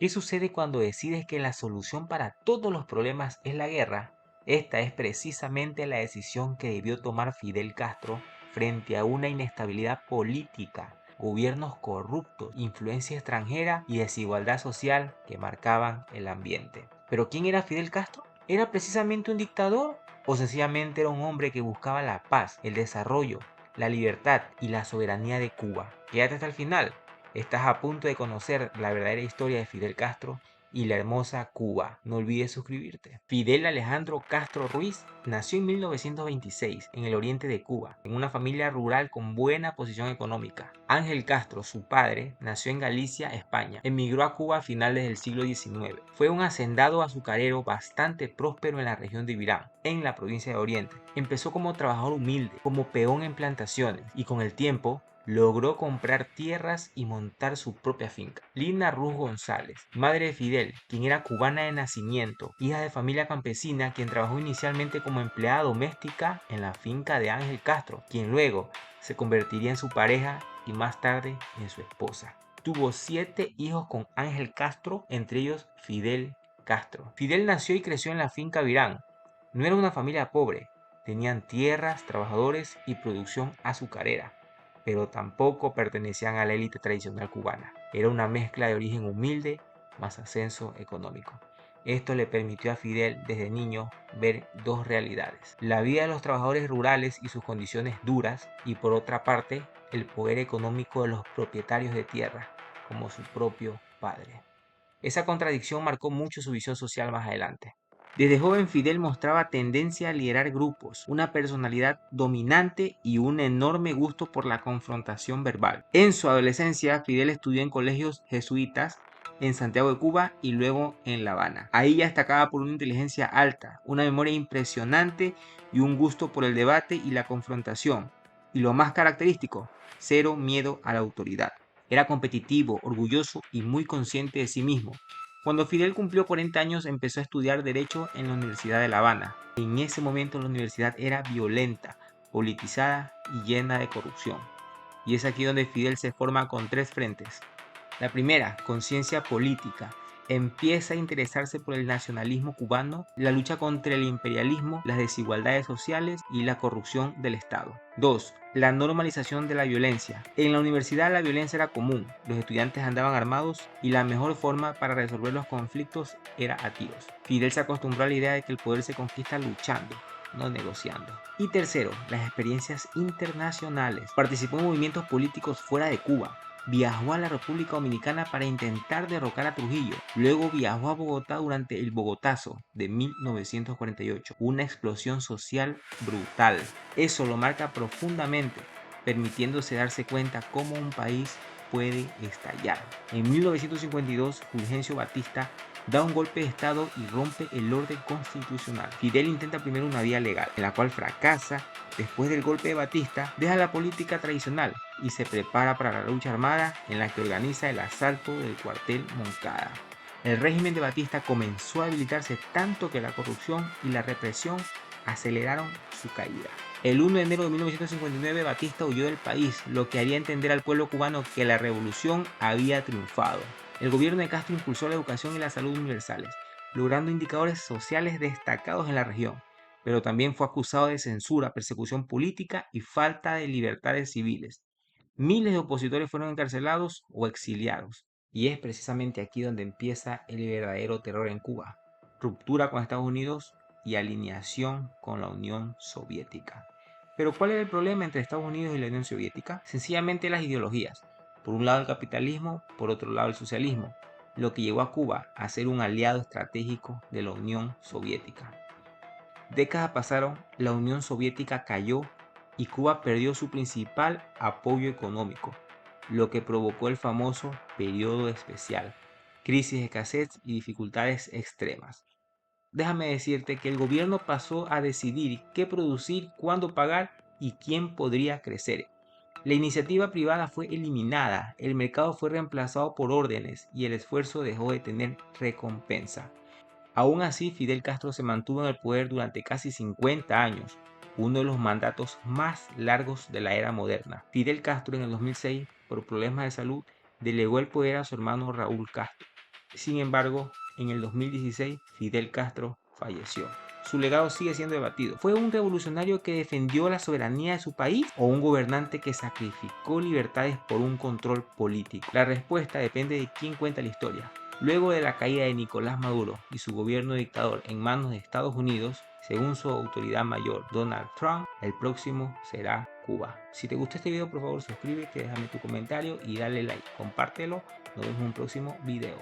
¿Qué sucede cuando decides que la solución para todos los problemas es la guerra? Esta es precisamente la decisión que debió tomar Fidel Castro frente a una inestabilidad política, gobiernos corruptos, influencia extranjera y desigualdad social que marcaban el ambiente. ¿Pero quién era Fidel Castro? ¿Era precisamente un dictador? ¿O sencillamente era un hombre que buscaba la paz, el desarrollo, la libertad y la soberanía de Cuba? Quédate hasta el final. Estás a punto de conocer la verdadera historia de Fidel Castro y la hermosa Cuba. No olvides suscribirte. Fidel Alejandro Castro Ruiz nació en 1926 en el oriente de Cuba, en una familia rural con buena posición económica. Ángel Castro, su padre, nació en Galicia, España. Emigró a Cuba a finales del siglo XIX. Fue un hacendado azucarero bastante próspero en la región de Ibirán, en la provincia de Oriente. Empezó como trabajador humilde, como peón en plantaciones, y con el tiempo logró comprar tierras y montar su propia finca. Lina Ruz González, madre de Fidel, quien era cubana de nacimiento, hija de familia campesina, quien trabajó inicialmente como empleada doméstica en la finca de Ángel Castro, quien luego se convertiría en su pareja y más tarde en su esposa. Tuvo 7 hijos con Ángel Castro, entre ellos Fidel Castro. Fidel nació y creció en la finca Virán. No era una familia pobre, tenían tierras, trabajadores y producción azucarera, pero tampoco pertenecían a la élite tradicional cubana. Era una mezcla de origen humilde más ascenso económico. Esto le permitió a Fidel desde niño ver dos realidades: la vida de los trabajadores rurales y sus condiciones duras, y por otra parte, el poder económico de los propietarios de tierra, como su propio padre. Esa contradicción marcó mucho su visión social más adelante. Desde joven Fidel mostraba tendencia a liderar grupos, una personalidad dominante y un enorme gusto por la confrontación verbal. En su adolescencia, Fidel estudió en colegios jesuitas en Santiago de Cuba y luego en La Habana. Ahí ya destacaba por una inteligencia alta, una memoria impresionante y un gusto por el debate y la confrontación. Y lo más característico, cero miedo a la autoridad. Era competitivo, orgulloso y muy consciente de sí mismo. Cuando Fidel cumplió 40 años empezó a estudiar Derecho en la Universidad de La Habana. En ese momento la universidad era violenta, politizada y llena de corrupción. Y es aquí donde Fidel se forma con 3 frentes. La primera, conciencia política. Empieza a interesarse por el nacionalismo cubano, la lucha contra el imperialismo, las desigualdades sociales y la corrupción del Estado. 2. La normalización de la violencia. En la universidad la violencia era común, los estudiantes andaban armados y la mejor forma para resolver los conflictos era a tiros. Fidel se acostumbró a la idea de que el poder se conquista luchando, no negociando. Y tercero, las experiencias internacionales. Participó en movimientos políticos fuera de Cuba. Viajó a la República Dominicana para intentar derrocar a Trujillo. Luego viajó a Bogotá durante el Bogotazo de 1948, una explosión social brutal. Eso lo marca profundamente, permitiéndose darse cuenta cómo un país puede estallar. En 1952, Fulgencio Batista da un golpe de estado y rompe el orden constitucional. Fidel intenta primero una vía legal, en la cual fracasa. Después del golpe de Batista, deja la política tradicional y se prepara para la lucha armada, en la que organiza el asalto del cuartel Moncada. El régimen de Batista comenzó a debilitarse tanto que la corrupción y la represión aceleraron su caída. El 1 de enero de 1959 Batista huyó del país, lo que haría entender al pueblo cubano que la revolución había triunfado. El gobierno de Castro impulsó la educación y la salud universales, logrando indicadores sociales destacados en la región, pero también fue acusado de censura, persecución política y falta de libertades civiles. Miles de opositores fueron encarcelados o exiliados. Y es precisamente aquí donde empieza el verdadero terror en Cuba: ruptura con Estados Unidos y alineación con la Unión Soviética. Pero ¿cuál era el problema entre Estados Unidos y la Unión Soviética? Sencillamente las ideologías. Por un lado el capitalismo, por otro lado el socialismo, lo que llevó a Cuba a ser un aliado estratégico de la Unión Soviética. Décadas pasaron, la Unión Soviética cayó y Cuba perdió su principal apoyo económico, lo que provocó el famoso periodo especial, crisis de escasez y dificultades extremas. Déjame decirte que el gobierno pasó a decidir qué producir, cuándo pagar y quién podría crecer. La iniciativa privada fue eliminada, el mercado fue reemplazado por órdenes y el esfuerzo dejó de tener recompensa. Aún así, Fidel Castro se mantuvo en el poder durante casi 50 años, uno de los mandatos más largos de la era moderna. Fidel Castro en el 2006, por problemas de salud, delegó el poder a su hermano Raúl Castro. Sin embargo, en el 2016, Fidel Castro falleció. Su legado sigue siendo debatido. ¿Fue un revolucionario que defendió la soberanía de su país o un gobernante que sacrificó libertades por un control político? La respuesta depende de quién cuenta la historia. Luego de la caída de Nicolás Maduro y su gobierno dictador en manos de Estados Unidos, según su autoridad mayor Donald Trump, el próximo será Cuba. Si te gustó este video, por favor suscríbete, déjame tu comentario y dale like. Compártelo. Nos vemos en un próximo video.